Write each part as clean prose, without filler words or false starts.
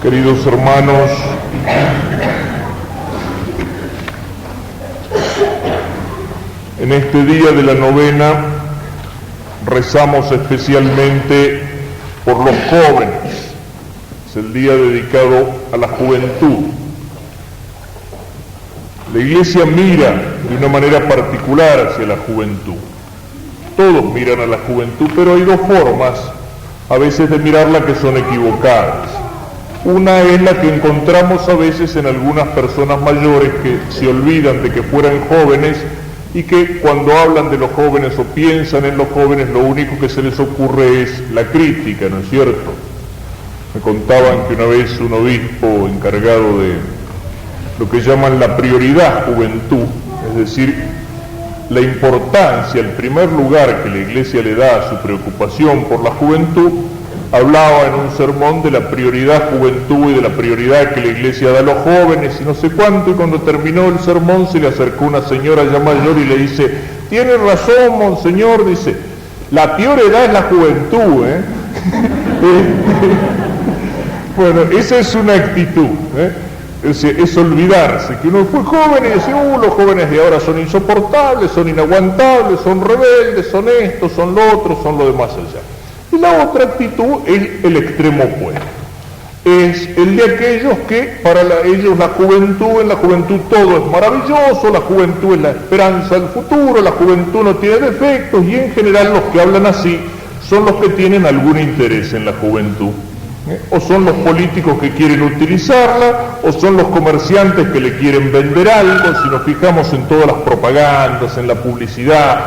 Queridos hermanos, en este día de la novena rezamos especialmente por los jóvenes. Es el día dedicado a la juventud. La Iglesia mira de una manera particular hacia la juventud. Todos miran a la juventud, pero hay dos formas a veces de mirarla que son equivocadas. Una es la que encontramos a veces en algunas personas mayores que se olvidan de que fueran jóvenes y que cuando hablan de los jóvenes o piensan en los jóvenes, lo único que se les ocurre es la crítica, ¿no es cierto? Me contaban que una vez un obispo encargado de lo que llaman la prioridad juventud, es decir, la importancia, el primer lugar que la Iglesia le da a su preocupación por la juventud, hablaba en un sermón de la prioridad juventud y de la prioridad que la Iglesia da a los jóvenes y no sé cuánto, y cuando terminó el sermón se le acercó una señora ya mayor y le dice: tiene razón, monseñor, dice, la peor edad es la juventud, ¿eh? Bueno, esa es una actitud, es olvidarse que uno fue joven y decir, los jóvenes de ahora son insoportables, son inaguantables, son rebeldes, son esto, son lo otro, son lo de más allá. Y la otra actitud es el extremo opuesto, es el de aquellos que para ellos la juventud, en la juventud todo es maravilloso, la juventud es la esperanza del futuro, la juventud no tiene defectos, y en general los que hablan así son los que tienen algún interés en la juventud. O son los políticos que quieren utilizarla, o son los comerciantes que le quieren vender algo. Si nos fijamos en todas las propagandas, en la publicidad,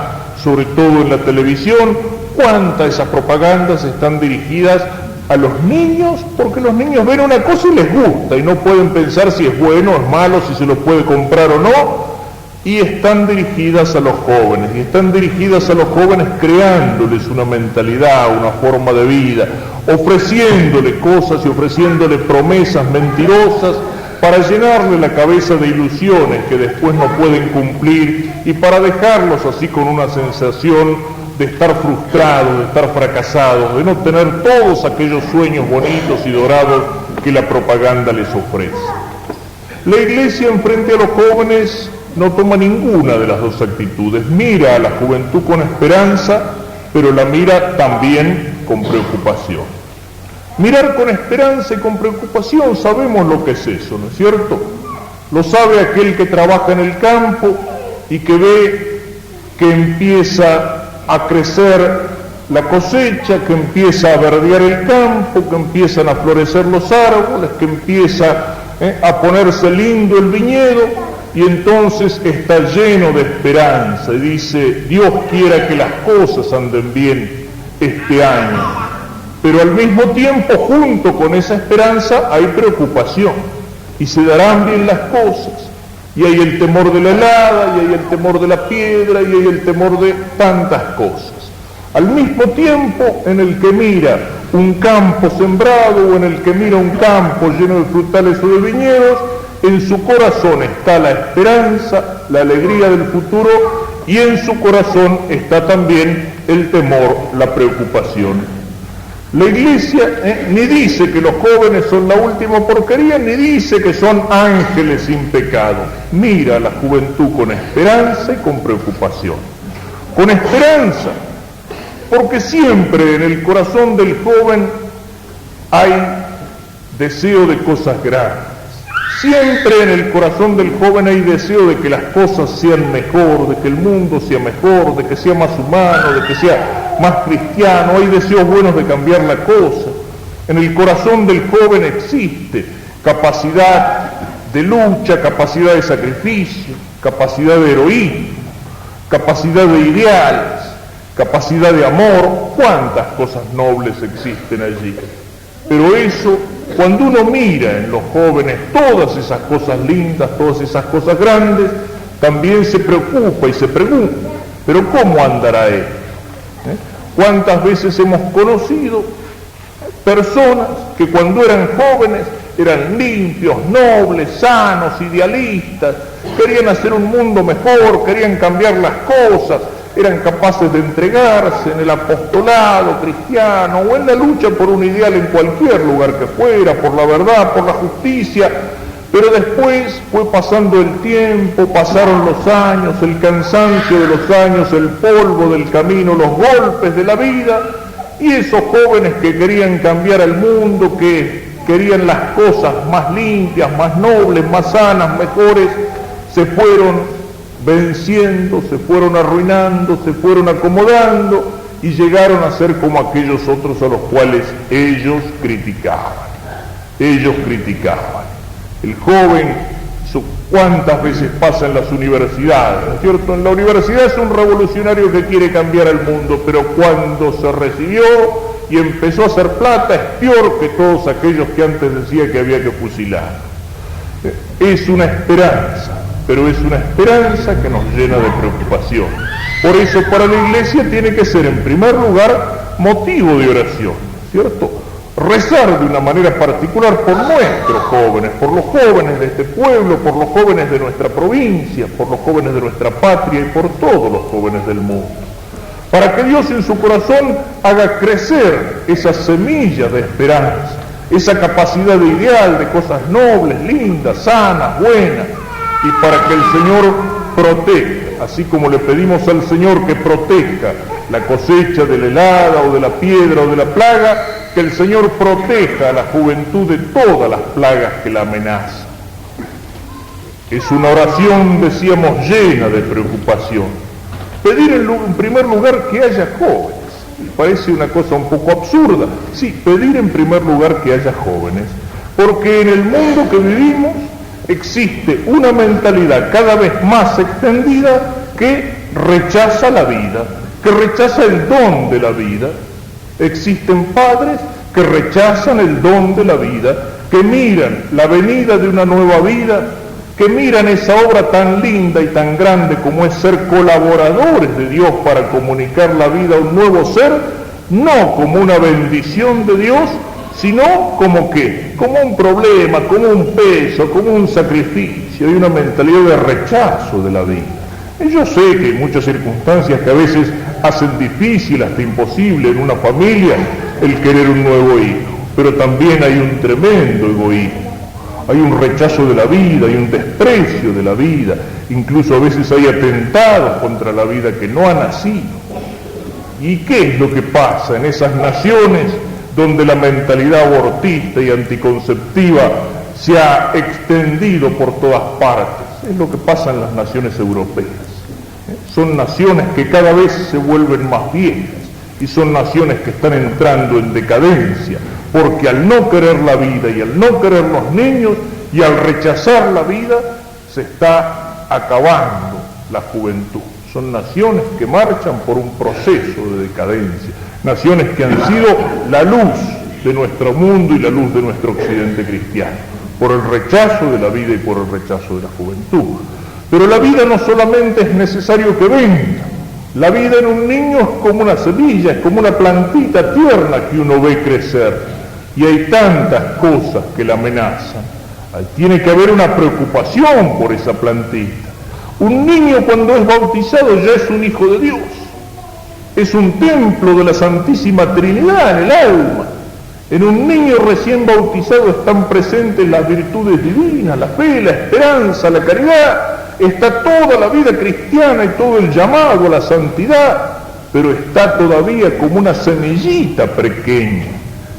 sobre todo en la televisión, cuántas de esas propagandas están dirigidas a los niños, porque los niños ven una cosa y les gusta, y no pueden pensar si es bueno o es malo, si se lo puede comprar o no, y están dirigidas a los jóvenes, y están dirigidas a los jóvenes creándoles una mentalidad, una forma de vida, ofreciéndole cosas y ofreciéndole promesas mentirosas para llenarle la cabeza de ilusiones que después no pueden cumplir y para dejarlos así con una sensación de estar frustrados, de estar fracasados, de no tener todos aquellos sueños bonitos y dorados que la propaganda les ofrece. La Iglesia enfrente a los jóvenes no toma ninguna de las dos actitudes, mira a la juventud con esperanza, pero la mira también con preocupación. Mirar con esperanza y con preocupación, sabemos lo que es eso, ¿no es cierto? Lo sabe aquel que trabaja en el campo y que ve que empieza a crecer la cosecha, que empieza a verdear el campo, que empiezan a florecer los árboles, que empieza a ponerse lindo el viñedo, y entonces está lleno de esperanza y dice: Dios quiera que las cosas anden bien este año. Pero al mismo tiempo, junto con esa esperanza, hay preocupación, y se darán bien las cosas, y hay el temor de la helada, y hay el temor de la piedra, y hay el temor de tantas cosas. Al mismo tiempo en el que mira un campo sembrado, o en el que mira un campo lleno de frutales o de viñedos, en su corazón está la esperanza, la alegría del futuro, y en su corazón está también el temor, la preocupación. La Iglesia ni dice que los jóvenes son la última porquería, ni dice que son ángeles sin pecado. Mira a la juventud con esperanza y con preocupación. Con esperanza, porque siempre en el corazón del joven hay deseo de cosas grandes. Siempre en el corazón del joven hay deseo de que las cosas sean mejor, de que el mundo sea mejor, de que sea más humano, de que sea más cristiano. Hay deseos buenos de cambiar la cosa. En el corazón del joven existe capacidad de lucha, capacidad de sacrificio, capacidad de heroísmo, capacidad de ideales, capacidad de amor. Cuántas cosas nobles existen allí. Pero eso, cuando uno mira en los jóvenes todas esas cosas lindas, todas esas cosas grandes, también se preocupa y se pregunta: ¿pero cómo andará él? ¿Cuántas veces hemos conocido personas que cuando eran jóvenes eran limpios, nobles, sanos, idealistas, querían hacer un mundo mejor, querían cambiar las cosas, eran capaces de entregarse en el apostolado cristiano o en la lucha por un ideal en cualquier lugar que fuera, por la verdad, por la justicia, pero después fue pasando el tiempo, pasaron los años, el cansancio de los años, el polvo del camino, los golpes de la vida, y esos jóvenes que querían cambiar el mundo, que querían las cosas más limpias, más nobles, más sanas, mejores, se fueron venciendo, se fueron arruinando, se fueron acomodando y llegaron a ser como aquellos otros a los cuales ellos criticaban. Ellos criticaban. El joven, ¿cuántas veces pasa en las universidades? ¿No es cierto? En la universidad es un revolucionario que quiere cambiar el mundo, pero cuando se recibió y empezó a hacer plata es peor que todos aquellos que antes decía que había que fusilar. Es una esperanza, pero es una esperanza que nos llena de preocupación. Por eso para la Iglesia tiene que ser en primer lugar motivo de oración, ¿cierto? Rezar de una manera particular por nuestros jóvenes, por los jóvenes de este pueblo, por los jóvenes de nuestra provincia, por los jóvenes de nuestra patria y por todos los jóvenes del mundo. Para que Dios en su corazón haga crecer esa semilla de esperanza, esa capacidad de ideal, de cosas nobles, lindas, sanas, buenas, y para que el Señor proteja, así como le pedimos al Señor que proteja la cosecha de la helada o de la piedra o de la plaga, que el Señor proteja a la juventud de todas las plagas que la amenazan. Es una oración, decíamos, llena de preocupación. Pedir en primer lugar que haya jóvenes. Parece una cosa un poco absurda. Sí, pedir en primer lugar que haya jóvenes, porque en el mundo que vivimos existe una mentalidad cada vez más extendida que rechaza la vida, que rechaza el don de la vida. Existen padres que rechazan el don de la vida, que miran la venida de una nueva vida, que miran esa obra tan linda y tan grande como es ser colaboradores de Dios para comunicar la vida a un nuevo ser, no como una bendición de Dios, sino como ¿qué? Como un problema, como un peso, como un sacrificio. Hay una mentalidad de rechazo de la vida. Y yo sé que hay muchas circunstancias que a veces hacen difícil, hasta imposible en una familia el querer un nuevo hijo, pero también hay un tremendo egoísmo, hay un rechazo de la vida, hay un desprecio de la vida, incluso a veces hay atentados contra la vida que no ha nacido. ¿Y qué es lo que pasa en esas naciones donde la mentalidad abortista y anticonceptiva se ha extendido por todas partes? Es lo que pasa en las naciones europeas. Son naciones que cada vez se vuelven más viejas y son naciones que están entrando en decadencia, porque al no querer la vida y al no querer los niños y al rechazar la vida se está acabando la juventud. Son naciones que marchan por un proceso de decadencia, naciones que han sido la luz de nuestro mundo y la luz de nuestro occidente cristiano, por el rechazo de la vida y por el rechazo de la juventud. Pero la vida no solamente es necesario que venga, la vida en un niño es como una semilla, es como una plantita tierna que uno ve crecer, y hay tantas cosas que la amenazan. Tiene que haber una preocupación por esa plantita. Un niño cuando es bautizado ya es un hijo de Dios, es un templo de la Santísima Trinidad en el alma. En un niño recién bautizado están presentes las virtudes divinas, la fe, la esperanza, la caridad. Está toda la vida cristiana y todo el llamado a la santidad, pero está todavía como una semillita pequeña.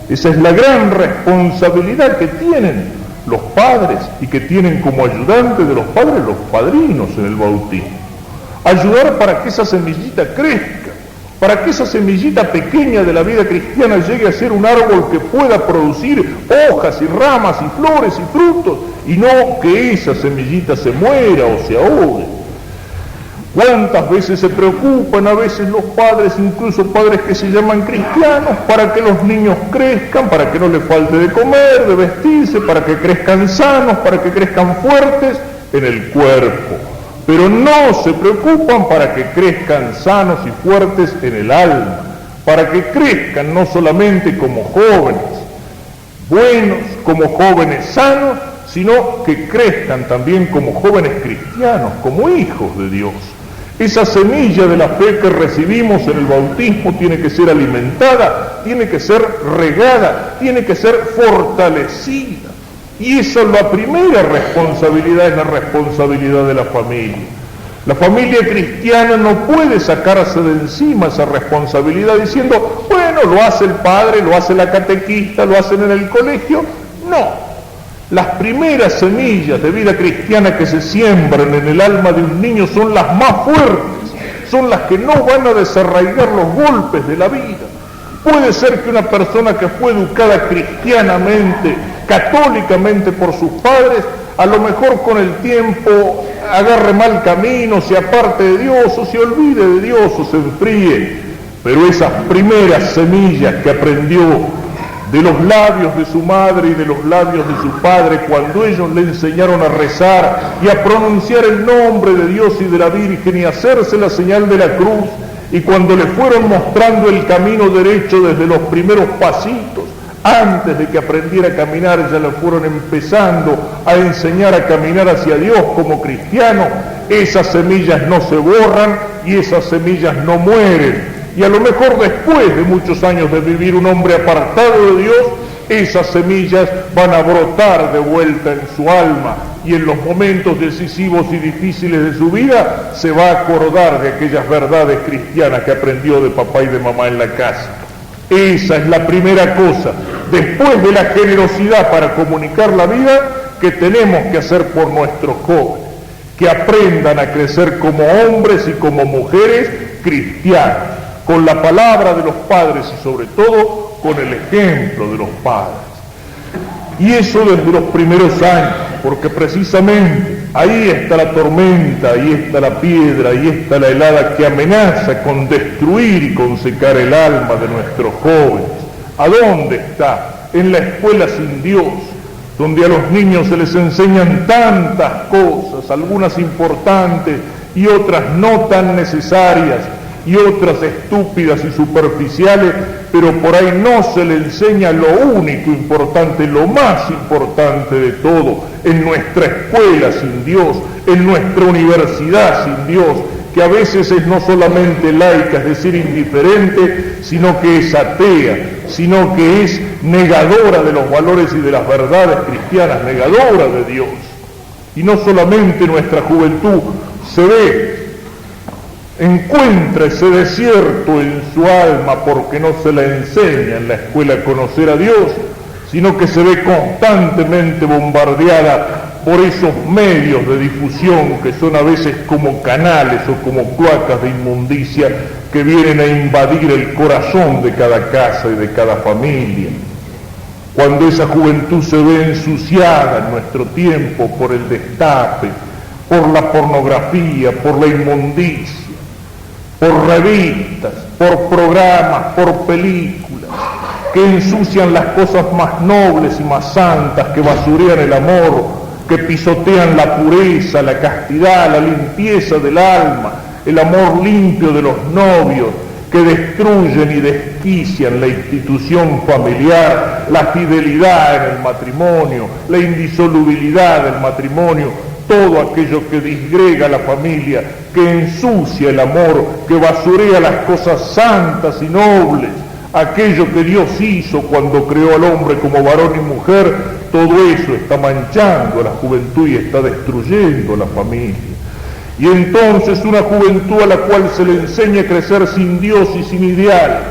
Esa es la gran responsabilidad que tienen los padres y que tienen como ayudantes de los padres los padrinos en el bautismo. Ayudar para que esa semillita crezca, para que esa semillita pequeña de la vida cristiana llegue a ser un árbol que pueda producir hojas y ramas y flores y frutos, y no que esa semillita se muera o se ahogue. ¿Cuántas veces se preocupan a veces los padres, incluso padres que se llaman cristianos, para que los niños crezcan, para que no les falte de comer, de vestirse, para que crezcan sanos, para que crezcan fuertes en el cuerpo? Pero no se preocupan para que crezcan sanos y fuertes en el alma, para que crezcan no solamente como jóvenes buenos, como jóvenes sanos, sino que crezcan también como jóvenes cristianos, como hijos de Dios. Esa semilla de la fe que recibimos en el bautismo tiene que ser alimentada, tiene que ser regada, tiene que ser fortalecida. Y esa es la primera responsabilidad, es la responsabilidad de la familia. La familia cristiana no puede sacarse de encima esa responsabilidad diciendo, bueno, lo hace el padre, lo hace la catequista, lo hacen en el colegio. No. Las primeras semillas de vida cristiana que se siembran en el alma de un niño son las más fuertes, son las que no van a desarraigar los golpes de la vida. Puede ser que una persona que fue educada cristianamente, católicamente por sus padres, a lo mejor con el tiempo agarre mal camino, se aparte de Dios, o se olvide de Dios, o se enfríe. Pero esas primeras semillas que aprendió de los labios de su madre y de los labios de su padre, cuando ellos le enseñaron a rezar y a pronunciar el nombre de Dios y de la Virgen y a hacerse la señal de la cruz, y cuando le fueron mostrando el camino derecho desde los primeros pasitos, antes de que aprendiera a caminar, ya le fueron empezando a enseñar a caminar hacia Dios como cristiano, esas semillas no se borran y esas semillas no mueren. Y a lo mejor después de muchos años de vivir un hombre apartado de Dios, esas semillas van a brotar de vuelta en su alma, y en los momentos decisivos y difíciles de su vida se va a acordar de aquellas verdades cristianas que aprendió de papá y de mamá en la casa. Esa es la primera cosa, después de la generosidad para comunicar la vida, que tenemos que hacer por nuestros jóvenes, que aprendan a crecer como hombres y como mujeres cristianos, con la palabra de los padres y sobre todo con el ejemplo de los padres. Y eso desde los primeros años, porque precisamente ahí está la tormenta, ahí está la piedra, ahí está la helada que amenaza con destruir y con secar el alma de nuestros jóvenes. ¿A dónde está? En la escuela sin Dios, donde a los niños se les enseñan tantas cosas, algunas importantes y otras no tan necesarias, y otras estúpidas y superficiales, pero por ahí no se le enseña lo único importante, lo más importante de todo, en nuestra escuela sin Dios, en nuestra universidad sin Dios, que a veces es no solamente laica, es decir, indiferente, sino que es atea, sino que es negadora de los valores y de las verdades cristianas, negadora de Dios. Y no solamente nuestra juventud se ve, encuentra ese desierto en su alma porque no se le enseña en la escuela a conocer a Dios, sino que se ve constantemente bombardeada por esos medios de difusión que son a veces como canales o como cloacas de inmundicia que vienen a invadir el corazón de cada casa y de cada familia. Cuando esa juventud se ve ensuciada en nuestro tiempo por el destape, por la pornografía, por la inmundicia, por revistas, por programas, por películas, que ensucian las cosas más nobles y más santas, que basurean el amor, que pisotean la pureza, la castidad, la limpieza del alma, el amor limpio de los novios, que destruyen y desquician la institución familiar, la fidelidad en el matrimonio, la indisolubilidad del matrimonio, todo aquello que disgrega la familia, que ensucia el amor, que basurea las cosas santas y nobles, aquello que Dios hizo cuando creó al hombre como varón y mujer, todo eso está manchando a la juventud y está destruyendo a la familia. Y entonces una juventud a la cual se le enseña a crecer sin Dios y sin ideales,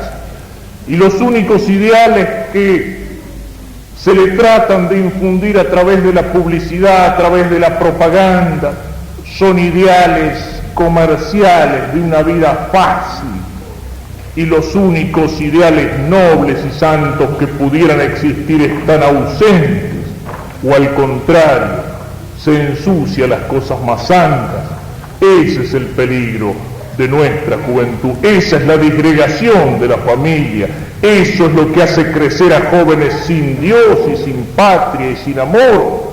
y los únicos ideales que se le tratan de infundir a través de la publicidad, a través de la propaganda, son ideales comerciales de una vida fácil, y los únicos ideales nobles y santos que pudieran existir están ausentes, o al contrario, se ensucian las cosas más santas. Ese es el peligro de nuestra juventud, esa es la disgregación de la familia, eso es lo que hace crecer a jóvenes sin Dios y sin patria y sin amor,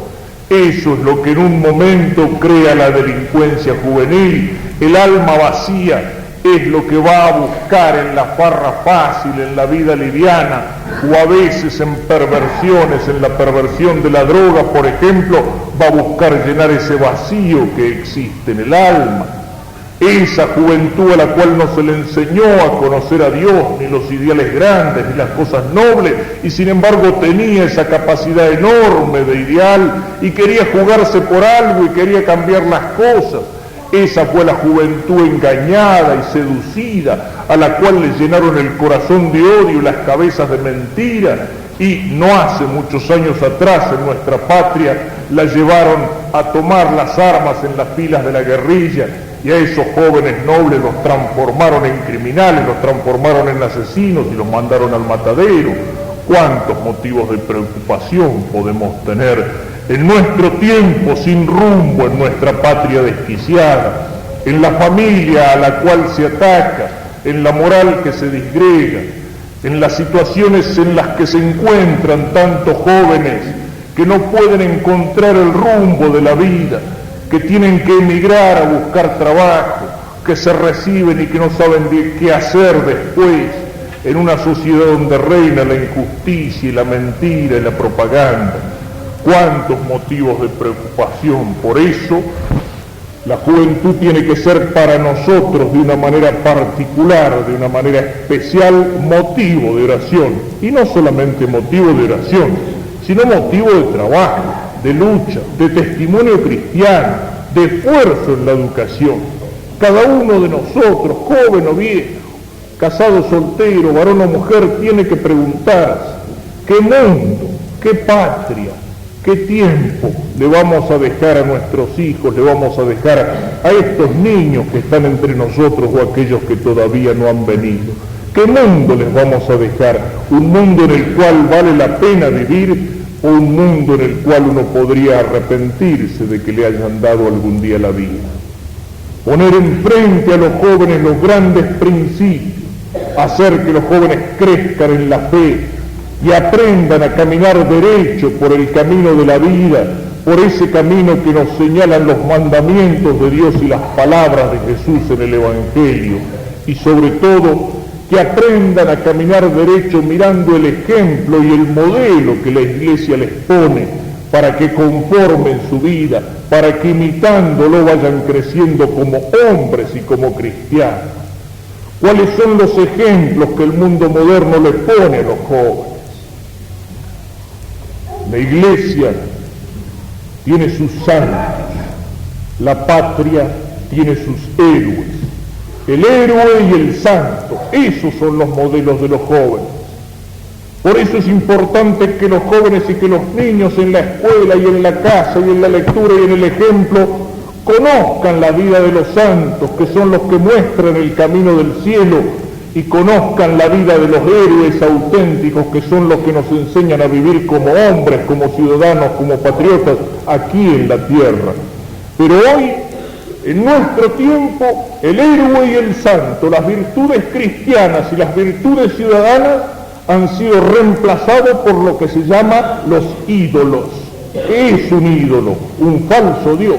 eso es lo que en un momento crea la delincuencia juvenil, el alma vacía es lo que va a buscar en la farra fácil, en la vida liviana, o a veces en perversiones, en la perversión de la droga, por ejemplo, va a buscar llenar ese vacío que existe en el alma. esa juventud a la cual no se le enseñó a conocer a Dios, ni los ideales grandes, ni las cosas nobles, y sin embargo tenía esa capacidad enorme de ideal, y quería jugarse por algo, y quería cambiar las cosas. Esa fue la juventud engañada y seducida, a la cual le llenaron el corazón de odio y las cabezas de mentira, y no hace muchos años atrás en nuestra patria la llevaron a tomar las armas en las filas de la guerrilla, y a esos jóvenes nobles los transformaron en criminales, los transformaron en asesinos y los mandaron al matadero. ¿Cuántos motivos de preocupación podemos tener en nuestro tiempo sin rumbo, en nuestra patria desquiciada, en la familia a la cual se ataca, en la moral que se disgrega, en las situaciones en las que se encuentran tantos jóvenes que no pueden encontrar el rumbo de la vida, que tienen que emigrar a buscar trabajo, que se reciben y que no saben qué hacer después, en una sociedad donde reina la injusticia y la mentira y la propaganda? ¿Cuántos motivos de preocupación? Por eso, la juventud tiene que ser para nosotros de una manera particular, de una manera especial, motivo de oración. Y no solamente motivo de oración, sino motivo de trabajo, de lucha, de testimonio cristiano, de esfuerzo en la educación. Cada uno de nosotros, joven o viejo, casado, soltero, varón o mujer, tiene que preguntarse: ¿qué mundo, qué patria, qué tiempo le vamos a dejar a nuestros hijos, le vamos a dejar a estos niños que están entre nosotros o aquellos que todavía no han venido? ¿Qué mundo les vamos a dejar? ¿Un mundo en el cual vale la pena vivir o un mundo en el cual uno podría arrepentirse de que le hayan dado algún día la vida? Poner enfrente a los jóvenes los grandes principios, hacer que los jóvenes crezcan en la fe y aprendan a caminar derecho por el camino de la vida, por ese camino que nos señalan los mandamientos de Dios y las palabras de Jesús en el Evangelio, y sobre todo que aprendan a caminar derecho mirando el ejemplo y el modelo que la Iglesia les pone, para que conformen su vida, para que imitándolo vayan creciendo como hombres y como cristianos. ¿Cuáles son los ejemplos que el mundo moderno les pone a los jóvenes? La Iglesia tiene sus santos, la patria tiene sus héroes. El héroe y el santo, esos son los modelos de los jóvenes. Por eso es importante que los jóvenes y que los niños en la escuela y en la casa y en la lectura y en el ejemplo conozcan la vida de los santos, que son los que muestran el camino del cielo, y conozcan la vida de los héroes auténticos, que son los que nos enseñan a vivir como hombres, como ciudadanos, como patriotas aquí en la tierra. Pero hoy, en nuestro tiempo, el héroe y el santo, las virtudes cristianas y las virtudes ciudadanas han sido reemplazados por lo que se llama los ídolos. ¿Qué es un ídolo? Un falso Dios.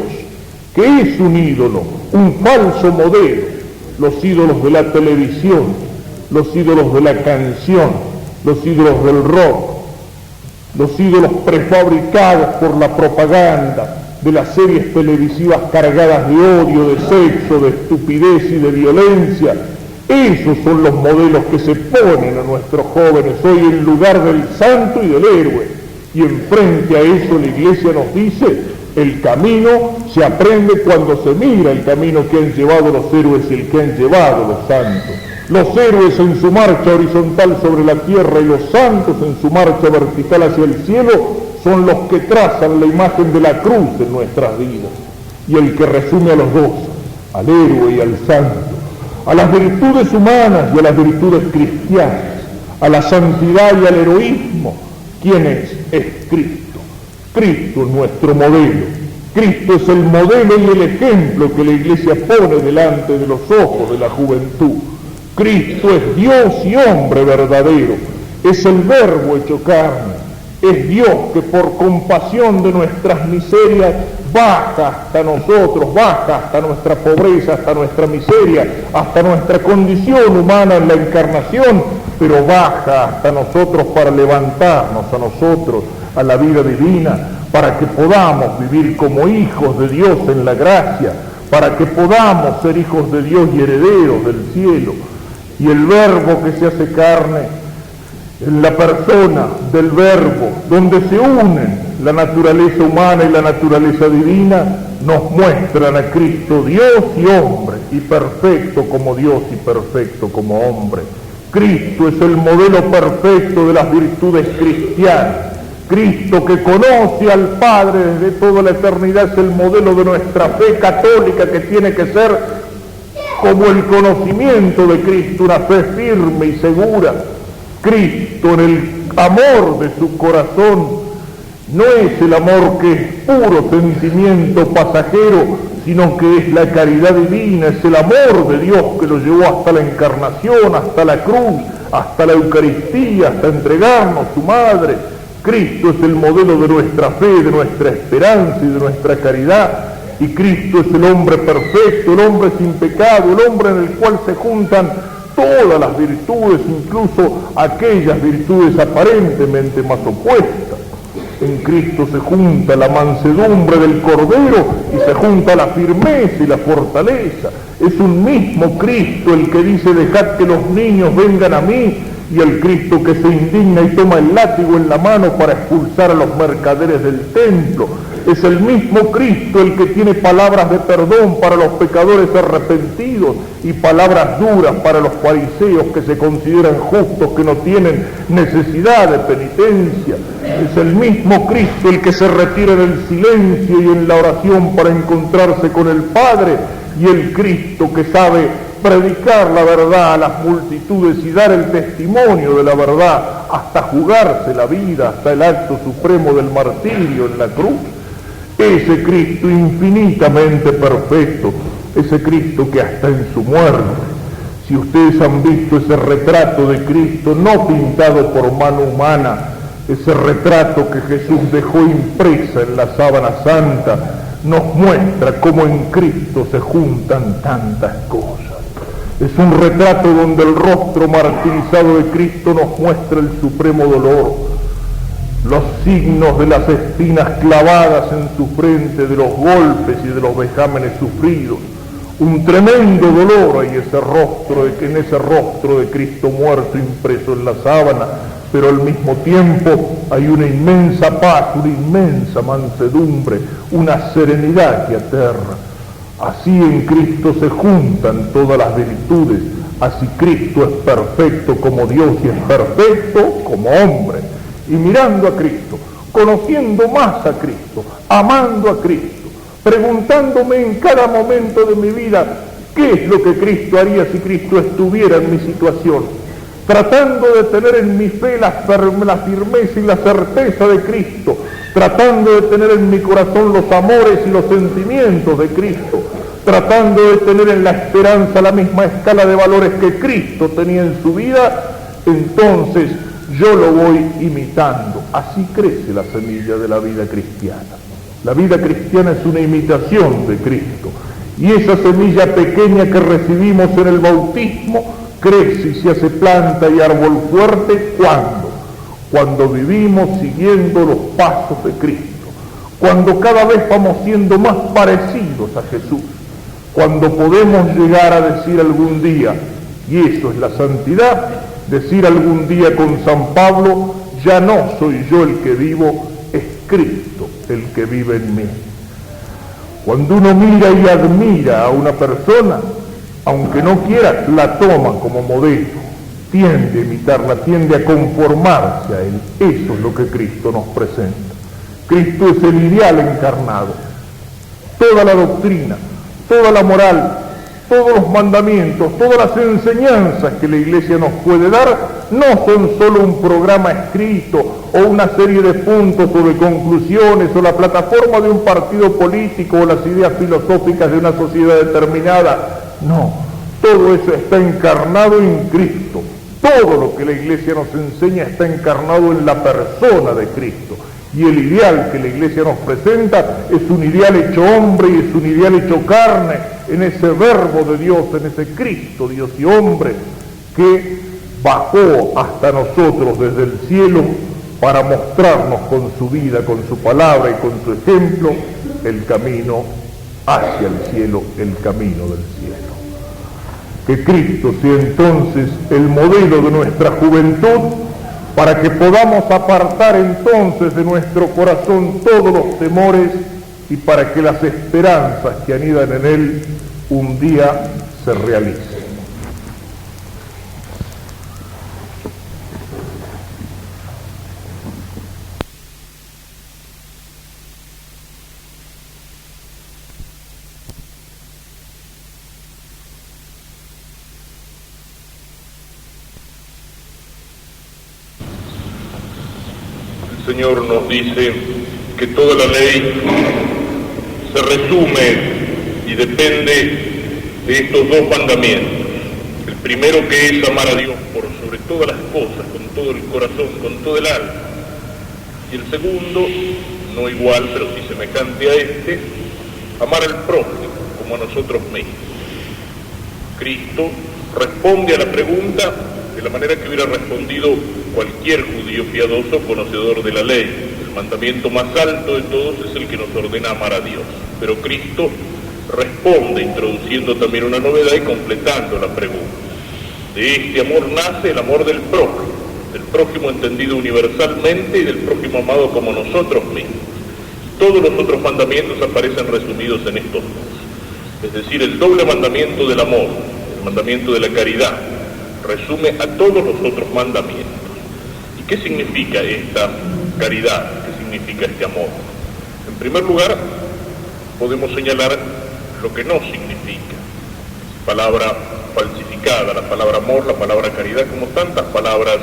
¿Qué es un ídolo? Un falso modelo. Los ídolos de la televisión, los ídolos de la canción, los ídolos del rock, los ídolos prefabricados por la propaganda, de las series televisivas cargadas de odio, de sexo, de estupidez y de violencia. Esos son los modelos que se ponen a nuestros jóvenes hoy en lugar del santo y del héroe. Y enfrente a eso la Iglesia nos dice: el camino se aprende cuando se mira el camino que han llevado los héroes y el que han llevado los santos. Los héroes en su marcha horizontal sobre la tierra y los santos en su marcha vertical hacia el cielo son los que trazan la imagen de la cruz en nuestras vidas. Y el que resume a los dos, al héroe y al santo, a las virtudes humanas y a las virtudes cristianas, a la santidad y al heroísmo, ¿quién es? Es Cristo. Cristo es nuestro modelo. Cristo es el modelo y el ejemplo que la Iglesia pone delante de los ojos de la juventud. Cristo es Dios y hombre verdadero, es el Verbo hecho carne, es Dios que por compasión de nuestras miserias baja hasta nosotros, baja hasta nuestra pobreza, hasta nuestra miseria, hasta nuestra condición humana en la encarnación, pero baja hasta nosotros para levantarnos a nosotros a la vida divina, para que podamos vivir como hijos de Dios en la gracia, para que podamos ser hijos de Dios y herederos del cielo. Y el Verbo que se hace carne, en la persona del Verbo, donde se unen la naturaleza humana y la naturaleza divina, nos muestran a Cristo Dios y hombre, y perfecto como Dios y perfecto como hombre. Cristo es el modelo perfecto de las virtudes cristianas. Cristo, que conoce al Padre desde toda la eternidad, es el modelo de nuestra fe católica, que tiene que ser como el conocimiento de Cristo, una fe firme y segura. Cristo, en el amor de su corazón, no es el amor que es puro sentimiento pasajero, sino que es la caridad divina, es el amor de Dios que lo llevó hasta la encarnación, hasta la cruz, hasta la Eucaristía, hasta entregarnos su Madre. Cristo es el modelo de nuestra fe, de nuestra esperanza y de nuestra caridad. Y Cristo es el hombre perfecto, el hombre sin pecado, el hombre en el cual se juntan todas las virtudes, incluso aquellas virtudes aparentemente más opuestas. En Cristo se junta la mansedumbre del Cordero y se junta la firmeza y la fortaleza. Es un mismo Cristo el que dice: dejad que los niños vengan a mí, y el Cristo que se indigna y toma el látigo en la mano para expulsar a los mercaderes del templo. Es el mismo Cristo el que tiene palabras de perdón para los pecadores arrepentidos y palabras duras para los fariseos que se consideran justos, que no tienen necesidad de penitencia. Es el mismo Cristo el que se retira en el silencio y en la oración para encontrarse con el Padre, y el Cristo que sabe predicar la verdad a las multitudes y dar el testimonio de la verdad hasta jugarse la vida, hasta el acto supremo del martirio en la cruz. Ese Cristo infinitamente perfecto, ese Cristo que hasta en su muerte, si ustedes han visto ese retrato de Cristo no pintado por mano humana, ese retrato que Jesús dejó impresa en la sábana santa, nos muestra cómo en Cristo se juntan tantas cosas. Es un retrato donde el rostro martirizado de Cristo nos muestra el supremo dolor, los signos de las espinas clavadas en su frente, de los golpes y de los vejámenes sufridos. Un tremendo dolor hay en ese rostro de Cristo muerto impreso en la sábana, pero al mismo tiempo hay una inmensa paz, una inmensa mansedumbre, una serenidad que aterra. Así en Cristo se juntan todas las virtudes, así Cristo es perfecto como Dios y es perfecto como hombre. Y mirando a Cristo, conociendo más a Cristo, amando a Cristo, preguntándome en cada momento de mi vida qué es lo que Cristo haría si Cristo estuviera en mi situación, tratando de tener en mi fe la firmeza y la certeza de Cristo, tratando de tener en mi corazón los amores y los sentimientos de Cristo, tratando de tener en la esperanza la misma escala de valores que Cristo tenía en su vida, entonces yo lo voy imitando. Así crece la semilla de la vida cristiana. La vida cristiana es una imitación de Cristo, y esa semilla pequeña que recibimos en el bautismo crece y se hace planta y árbol fuerte. ¿Cuándo? Cuando vivimos siguiendo los pasos de Cristo, cuando cada vez vamos siendo más parecidos a Jesús, cuando podemos llegar a decir algún día, y eso es la santidad, decir algún día con San Pablo: ya no soy yo el que vivo, es Cristo el que vive en mí. Cuando uno mira y admira a una persona, aunque no quiera, la toma como modelo, tiende a imitarla, tiende a conformarse a él. Eso es lo que Cristo nos presenta. Cristo es el ideal encarnado. Toda la doctrina, toda la moral, todos los mandamientos, todas las enseñanzas que la Iglesia nos puede dar no son solo un programa escrito o una serie de puntos o de conclusiones o la plataforma de un partido político o las ideas filosóficas de una sociedad determinada. No, todo eso está encarnado en Cristo. Todo lo que la Iglesia nos enseña está encarnado en la persona de Cristo. Y el ideal que la Iglesia nos presenta es un ideal hecho hombre y es un ideal hecho carne, en ese Verbo de Dios, en ese Cristo, Dios y hombre, que bajó hasta nosotros desde el cielo para mostrarnos con su vida, con su palabra y con su ejemplo el camino hacia el cielo, el camino del cielo. Que Cristo sea entonces el modelo de nuestra juventud, para que podamos apartar entonces de nuestro corazón todos los temores y para que las esperanzas que anidan en él un día se realicen. El Señor nos dice que toda la ley se resume y depende de estos dos mandamientos. El primero, que es amar a Dios por sobre todas las cosas, con todo el corazón, con todo el alma. Y el segundo, no igual, pero sí semejante a este, amar al prójimo como a nosotros mismos. Cristo responde a la pregunta de la manera que hubiera respondido cualquier judío piadoso conocedor de la ley. El mandamiento más alto de todos es el que nos ordena amar a Dios. Pero Cristo responde introduciendo también una novedad y completando la pregunta. De este amor nace el amor del prójimo entendido universalmente y del prójimo amado como nosotros mismos. Todos los otros mandamientos aparecen resumidos en estos dos. Es decir, el doble mandamiento del amor, el mandamiento de la caridad, resume a todos los otros mandamientos. ¿Y qué significa esta caridad? ¿Qué significa este amor? En primer lugar, podemos señalar lo que no significa. Palabra falsificada, la palabra amor, la palabra caridad, como tantas palabras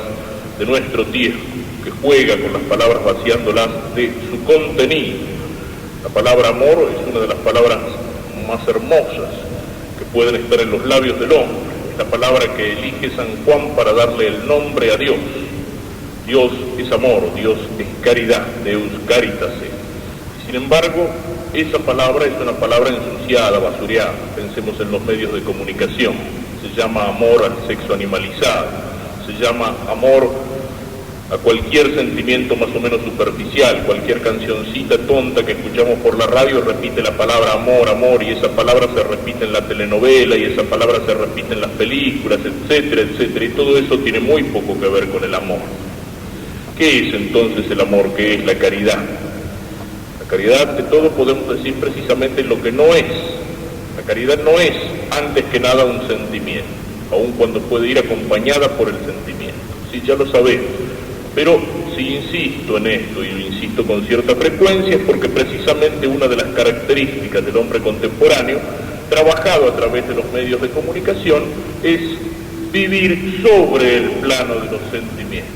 de nuestro tiempo, que juega con las palabras vaciándolas de su contenido. La palabra amor es una de las palabras más hermosas que pueden estar en los labios del hombre. La palabra que elige San Juan para darle el nombre a Dios. Dios es amor, Dios es caridad, Deus caritas es. Sin embargo, esa palabra es una palabra ensuciada, basureada. Pensemos en los medios de comunicación. Se llama amor al sexo animalizado, se llama amor a cualquier sentimiento más o menos superficial. Cualquier cancioncita tonta que escuchamos por la radio repite la palabra amor, amor, y esa palabra se repite en la telenovela, y esa palabra se repite en las películas, etcétera, etcétera, y todo eso tiene muy poco que ver con el amor. ¿Qué es entonces el amor? ¿Qué es la caridad? La caridad, de todo podemos decir precisamente lo que no es. La caridad no es, antes que nada, un sentimiento, aun cuando puede ir acompañada por el sentimiento. Sí, ya lo sabemos. Pero si insisto en esto, y lo insisto con cierta frecuencia, es porque precisamente una de las características del hombre contemporáneo, trabajado a través de los medios de comunicación, es vivir sobre el plano de los sentimientos.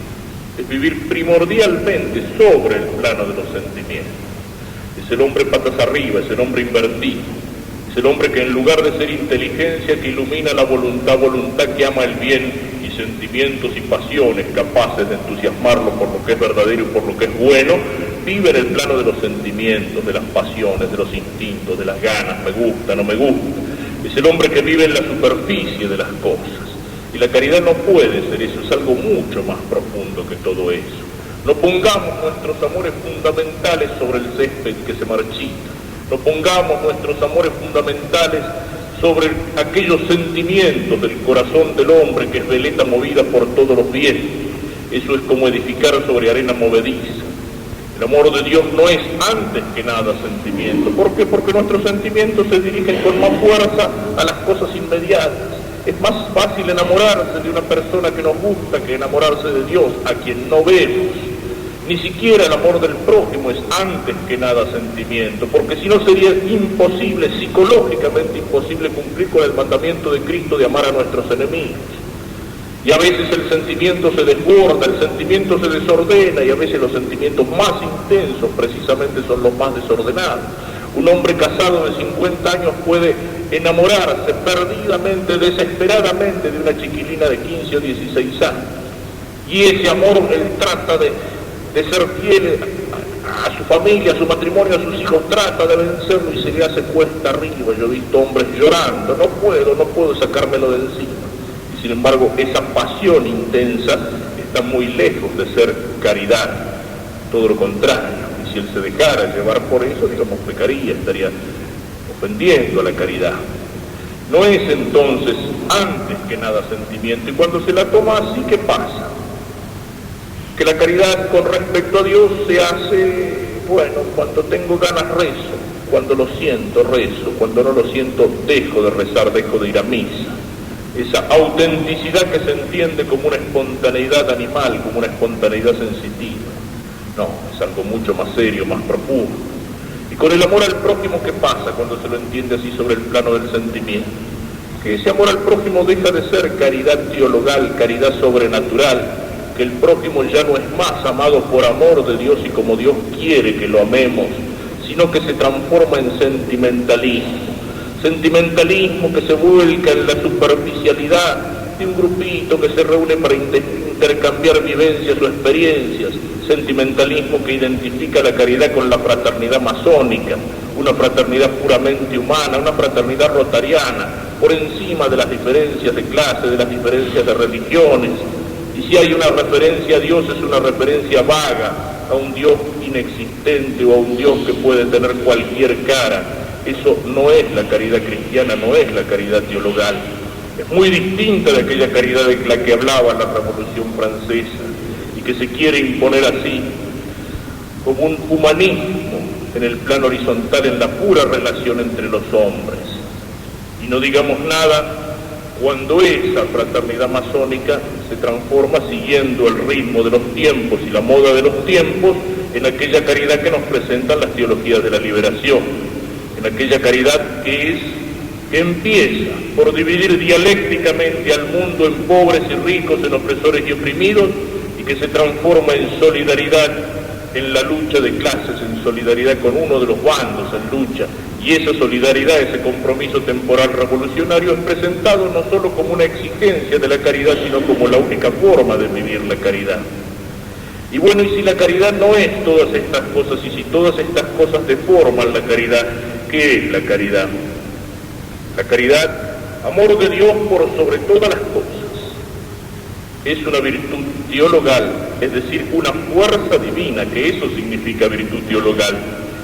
Es vivir primordialmente sobre el plano de los sentimientos. Es el hombre patas arriba, es el hombre invertido. Es el hombre que en lugar de ser inteligencia que ilumina la voluntad que ama el bien, y sentimientos y pasiones capaces de entusiasmarlo por lo que es verdadero y por lo que es bueno, vive en el plano de los sentimientos, de las pasiones, de los instintos, de las ganas, me gusta, no me gusta. Es el hombre que vive en la superficie de las cosas. Y la caridad no puede ser eso, es algo mucho más profundo que todo eso. No pongamos nuestros amores fundamentales sobre el césped que se marchita. No pongamos nuestros amores fundamentales sobre aquellos sentimientos del corazón del hombre que es veleta movida por todos los vientos. Eso es como edificar sobre arena movediza. El amor de Dios no es antes que nada sentimiento. ¿Por qué? Porque nuestros sentimientos se dirigen con más fuerza a las cosas inmediatas. Es más fácil enamorarse de una persona que nos gusta que enamorarse de Dios, a quien no vemos. Ni siquiera el amor del prójimo es antes que nada sentimiento, porque si no sería imposible, psicológicamente imposible, cumplir con el mandamiento de Cristo de amar a nuestros enemigos. Y a veces el sentimiento se desborda, el sentimiento se desordena, y a veces los sentimientos más intensos precisamente son los más desordenados. Un hombre casado de 50 años puede enamorarse perdidamente, desesperadamente de una chiquilina de 15 o 16 años. Y ese amor él trata de ser fiel a su familia, a su matrimonio, a sus hijos, trata de vencerlo y se le hace cuesta arriba. Yo he visto hombres llorando, no puedo sacármelo de encima. Y sin embargo, esa pasión intensa está muy lejos de ser caridad, todo lo contrario. Y si él se dejara llevar por eso, digamos, pecaría, estaría ofendiendo a la caridad. No es entonces antes que nada sentimiento, y cuando se la toma así, ¿qué pasa? Que la caridad con respecto a Dios se hace, bueno, cuando tengo ganas rezo, cuando lo siento rezo, cuando no lo siento dejo de rezar, dejo de ir a misa. Esa autenticidad que se entiende como una espontaneidad animal, como una espontaneidad sensitiva. No, es algo mucho más serio, más profundo. Y con el amor al prójimo, ¿qué pasa cuando se lo entiende así sobre el plano del sentimiento? Que ese amor al prójimo deja de ser caridad teologal, caridad sobrenatural, que el prójimo ya no es más amado por amor de Dios y como Dios quiere que lo amemos, sino que se transforma en sentimentalismo que se vuelca en la superficialidad de un grupito que se reúne para intercambiar vivencias o experiencias, sentimentalismo que identifica la caridad con la fraternidad masónica, una fraternidad puramente humana, una fraternidad rotariana, por encima de las diferencias de clase, de las diferencias de religiones. Y si hay una referencia a Dios, es una referencia vaga, a un Dios inexistente o a un Dios que puede tener cualquier cara. Eso no es la caridad cristiana, no es la caridad teologal. Es muy distinta de aquella caridad de la que hablaba la Revolución Francesa y que se quiere imponer así, como un humanismo en el plano horizontal, en la pura relación entre los hombres. Y no digamos nada cuando esa fraternidad masónica se transforma siguiendo el ritmo de los tiempos y la moda de los tiempos en aquella caridad que nos presentan las teologías de la liberación, en aquella caridad que empieza por dividir dialécticamente al mundo en pobres y ricos, en opresores y oprimidos, y que se transforma en solidaridad en la lucha de clases, en solidaridad con uno de los bandos en lucha. Y esa solidaridad, ese compromiso temporal revolucionario es presentado no solo como una exigencia de la caridad, sino como la única forma de vivir la caridad. Y bueno, y si la caridad no es todas estas cosas, y si todas estas cosas deforman la caridad, ¿qué es la caridad? La caridad, amor de Dios por sobre todas las cosas, es una virtud teologal, es decir, una fuerza divina, que eso significa virtud teologal.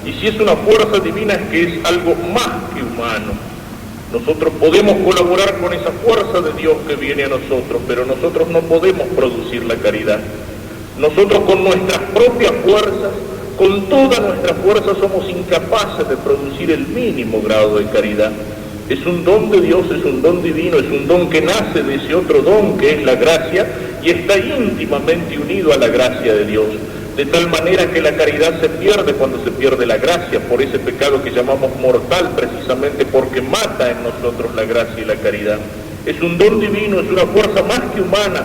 Y si es una fuerza divina es que es algo más que humano. Nosotros podemos colaborar con esa fuerza de Dios que viene a nosotros, pero nosotros no podemos producir la caridad. Nosotros con nuestras propias fuerzas, con toda nuestra fuerza, somos incapaces de producir el mínimo grado de caridad. Es un don de Dios, es un don divino, es un don que nace de ese otro don que es la gracia y está íntimamente unido a la gracia de Dios. De tal manera que la caridad se pierde cuando se pierde la gracia, por ese pecado que llamamos mortal, precisamente porque mata en nosotros la gracia y la caridad. Es un don divino, es una fuerza más que humana,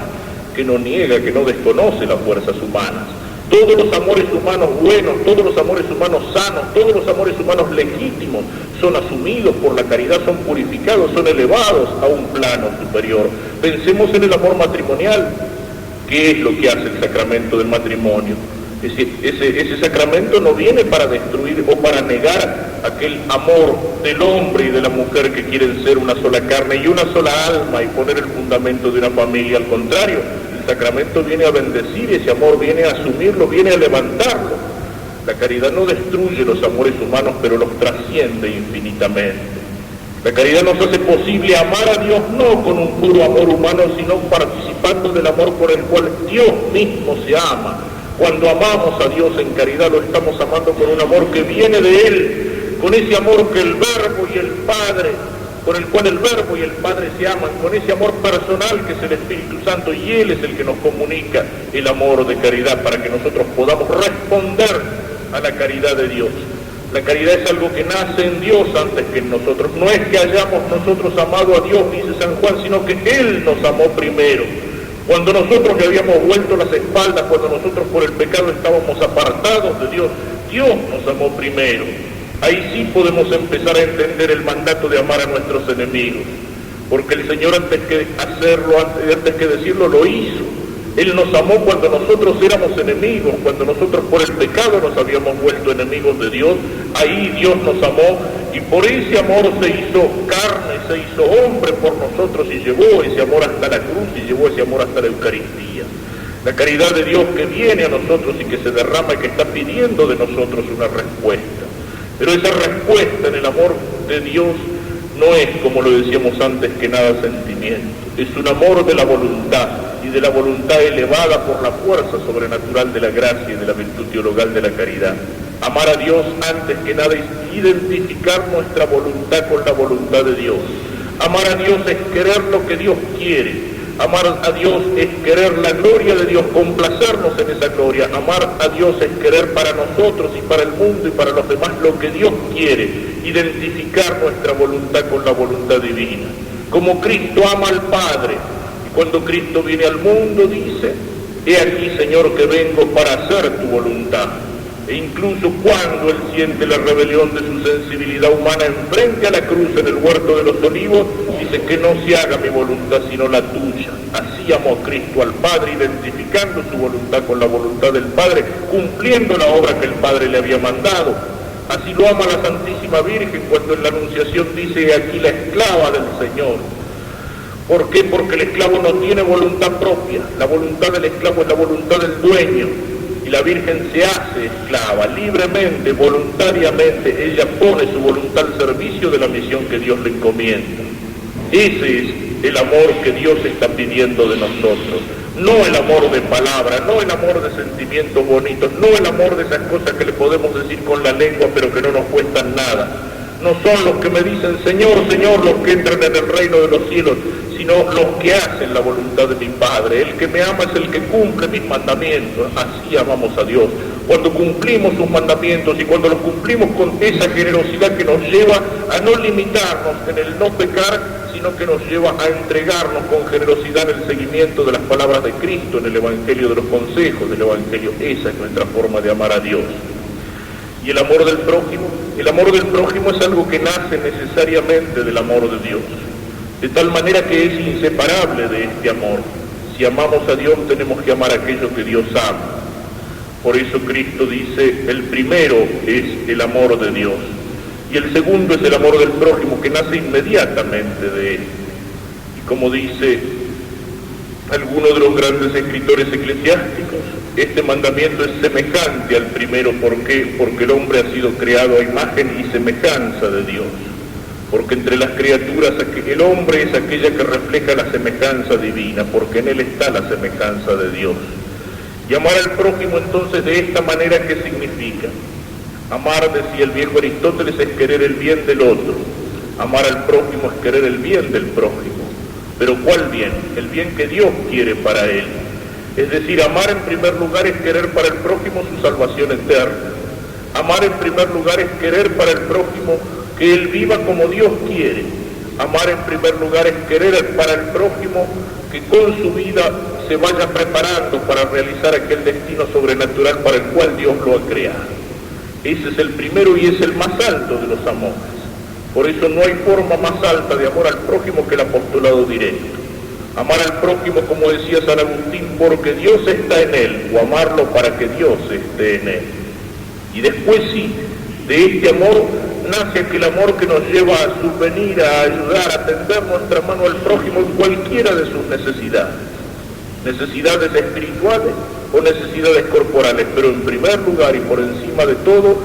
que no niega, que no desconoce las fuerzas humanas. Todos los amores humanos buenos, todos los amores humanos sanos, todos los amores humanos legítimos son asumidos por la caridad, son purificados, son elevados a un plano superior. Pensemos en el amor matrimonial. ¿Qué es lo que hace el sacramento del matrimonio? Es decir, ese sacramento no viene para destruir o para negar aquel amor del hombre y de la mujer que quieren ser una sola carne y una sola alma y poner el fundamento de una familia. Al contrario, el sacramento viene a bendecir ese amor, viene a asumirlo, viene a levantarlo. La caridad no destruye los amores humanos, pero los trasciende infinitamente. La caridad nos hace posible amar a Dios no con un puro amor humano, sino participando del amor por el cual Dios mismo se ama. Cuando amamos a Dios en caridad, lo estamos amando con un amor que viene de Él, con ese amor que el Verbo y el Padre, con el cual el Verbo y el Padre se aman, con ese amor personal que es el Espíritu Santo, y Él es el que nos comunica el amor de caridad para que nosotros podamos responder a la caridad de Dios. La caridad es algo que nace en Dios antes que en nosotros. No es que hayamos nosotros amado a Dios, dice San Juan, sino que Él nos amó primero. Cuando nosotros le habíamos vuelto las espaldas, cuando nosotros por el pecado estábamos apartados de Dios, Dios nos amó primero. Ahí sí podemos empezar a entender el mandato de amar a nuestros enemigos, porque el Señor antes que hacerlo, antes que decirlo, lo hizo. Él nos amó cuando nosotros éramos enemigos, cuando nosotros por el pecado nos habíamos vuelto enemigos de Dios. Ahí Dios nos amó y por ese amor se hizo carne, se hizo hombre por nosotros y llevó ese amor hasta la cruz y llevó ese amor hasta la Eucaristía. La caridad de Dios que viene a nosotros y que se derrama y que está pidiendo de nosotros una respuesta. Pero esa respuesta en el amor de Dios no es, como lo decíamos antes, que nada sentimiento. Es un amor de la voluntad, y de la voluntad elevada por la fuerza sobrenatural de la gracia y de la virtud teologal de la caridad. Amar a Dios antes que nada es identificar nuestra voluntad con la voluntad de Dios. Amar a Dios es querer lo que Dios quiere. Amar a Dios es querer la gloria de Dios, complacernos en esa gloria. Amar a Dios es querer para nosotros y para el mundo y para los demás lo que Dios quiere. Identificar nuestra voluntad con la voluntad divina. Como Cristo ama al Padre, y cuando Cristo viene al mundo dice: he aquí, Señor, que vengo para hacer tu voluntad. E incluso cuando él siente la rebelión de su sensibilidad humana enfrente a la cruz en el huerto de los olivos, dice: que no se haga mi voluntad sino la tuya. Así amó Cristo al Padre, identificando su voluntad con la voluntad del Padre, cumpliendo la obra que el Padre le había mandado. Así lo ama la Santísima Virgen cuando en la Anunciación dice: he aquí la esclava del Señor. ¿Por qué? Porque el esclavo no tiene voluntad propia. La voluntad del esclavo es la voluntad del dueño. Y la Virgen se hace esclava, libremente, voluntariamente. Ella pone su voluntad al servicio de la misión que Dios le encomienda. Ese es el amor que Dios está pidiendo de nosotros. No el amor de palabra, no el amor de sentimientos bonitos, no el amor de esas cosas que le podemos decir con la lengua pero que no nos cuestan nada. No son los que me dicen: Señor, Señor, los que entran en el reino de los cielos, sino los que hacen la voluntad de mi Padre. El que me ama es el que cumple mis mandamientos. Así amamos a Dios. Cuando cumplimos sus mandamientos y cuando los cumplimos con esa generosidad que nos lleva a no limitarnos en el no pecar, sino que nos lleva a entregarnos con generosidad en el seguimiento de las palabras de Cristo, en el Evangelio de los consejos del Evangelio. Esa es nuestra forma de amar a Dios. Y el amor del prójimo es algo que nace necesariamente del amor de Dios, de tal manera que es inseparable de este amor. Si amamos a Dios, tenemos que amar aquello que Dios ama. Por eso Cristo dice: el primero es el amor de Dios, y el segundo es el amor del prójimo, que nace inmediatamente de él. Y como dice alguno de los grandes escritores eclesiásticos, este mandamiento es semejante al primero. ¿Por qué? Porque el hombre ha sido creado a imagen y semejanza de Dios. Porque entre las criaturas el hombre es aquella que refleja la semejanza divina, porque en él está la semejanza de Dios. Y amar al prójimo entonces de esta manera, ¿qué significa? Amar, decía el viejo Aristóteles, es querer el bien del otro. Amar al prójimo es querer el bien del prójimo. ¿Pero cuál bien? El bien que Dios quiere para él. Es decir, amar en primer lugar es querer para el prójimo su salvación eterna. Amar en primer lugar es querer para el prójimo que él viva como Dios quiere. Amar en primer lugar es querer para el prójimo que con su vida se vaya preparando para realizar aquel destino sobrenatural para el cual Dios lo ha creado. Ese es el primero y es el más alto de los amores. Por eso no hay forma más alta de amor al prójimo que el apostolado directo. Amar al prójimo, como decía San Agustín, porque Dios está en él, o amarlo para que Dios esté en él. Y después sí, de este amor nace aquel amor que nos lleva a subvenir, a ayudar, a tender nuestra mano al prójimo en cualquiera de sus necesidades. Necesidades espirituales o necesidades corporales, pero en primer lugar y por encima de todo,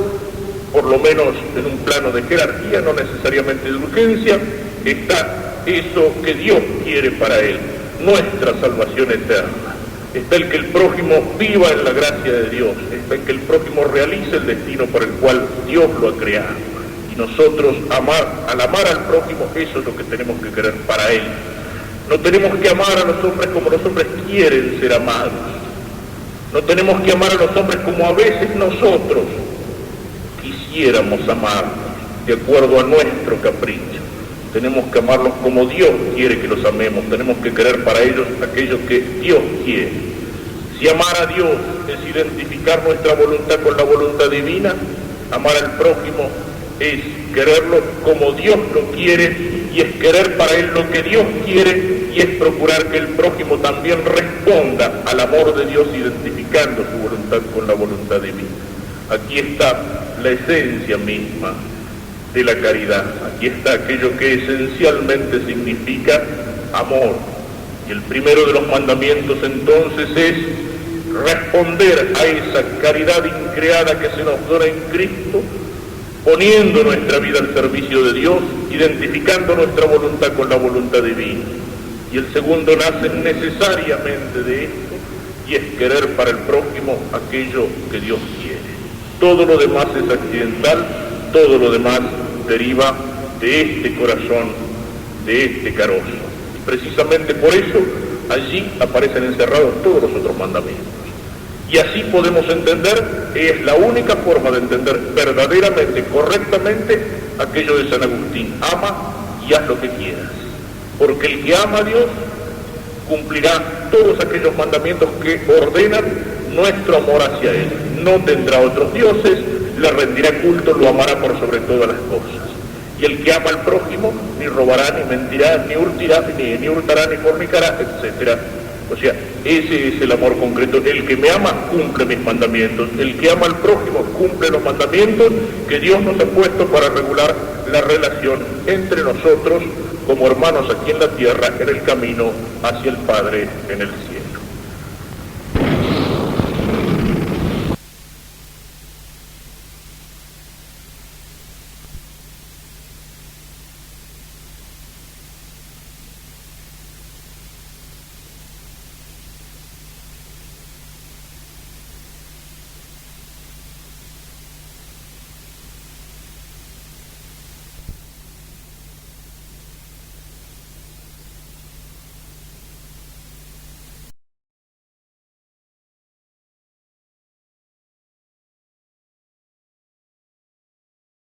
por lo menos en un plano de jerarquía, no necesariamente de urgencia, está eso que Dios quiere para él, nuestra salvación eterna. Está el que el prójimo viva en la gracia de Dios, está el que el prójimo realice el destino por el cual Dios lo ha creado. Y nosotros, al amar al prójimo, eso es lo que tenemos que querer para él. No tenemos que amar a los hombres como los hombres quieren ser amados. No tenemos que amar a los hombres como a veces nosotros quisiéramos amarlos, de acuerdo a nuestro capricho. Tenemos que amarlos como Dios quiere que los amemos. Tenemos que querer para ellos aquello que Dios quiere. Si amar a Dios es identificar nuestra voluntad con la voluntad divina, amar al prójimo es quererlo como Dios lo quiere, y es querer para él lo que Dios quiere, y es procurar que el prójimo también responda al amor de Dios identificando su voluntad con la voluntad divina. Aquí está la esencia misma de la caridad. Aquí está aquello que esencialmente significa amor. Y el primero de los mandamientos entonces es responder a esa caridad increada que se nos dona en Cristo, poniendo nuestra vida al servicio de Dios, identificando nuestra voluntad con la voluntad divina. Y el segundo nace necesariamente de esto, y es querer para el prójimo aquello que Dios quiere. Todo lo demás es accidental, todo lo demás deriva de este corazón, de este carozo. Y precisamente por eso allí aparecen encerrados todos los otros mandamientos. Y así podemos entender, es la única forma de entender verdaderamente, correctamente, aquello de San Agustín: ama y haz lo que quieras. Porque el que ama a Dios cumplirá todos aquellos mandamientos que ordenan nuestro amor hacia Él. No tendrá otros dioses, le rendirá culto, lo amará por sobre todas las cosas. Y el que ama al prójimo ni robará, ni mentirá, ni hurtará, ni fornicará, etc. O sea, ese es el amor concreto. El que me ama cumple mis mandamientos. El que ama al prójimo cumple los mandamientos que Dios nos ha puesto para regular la relación entre nosotros como hermanos aquí en la tierra, en el camino hacia el Padre en el cielo.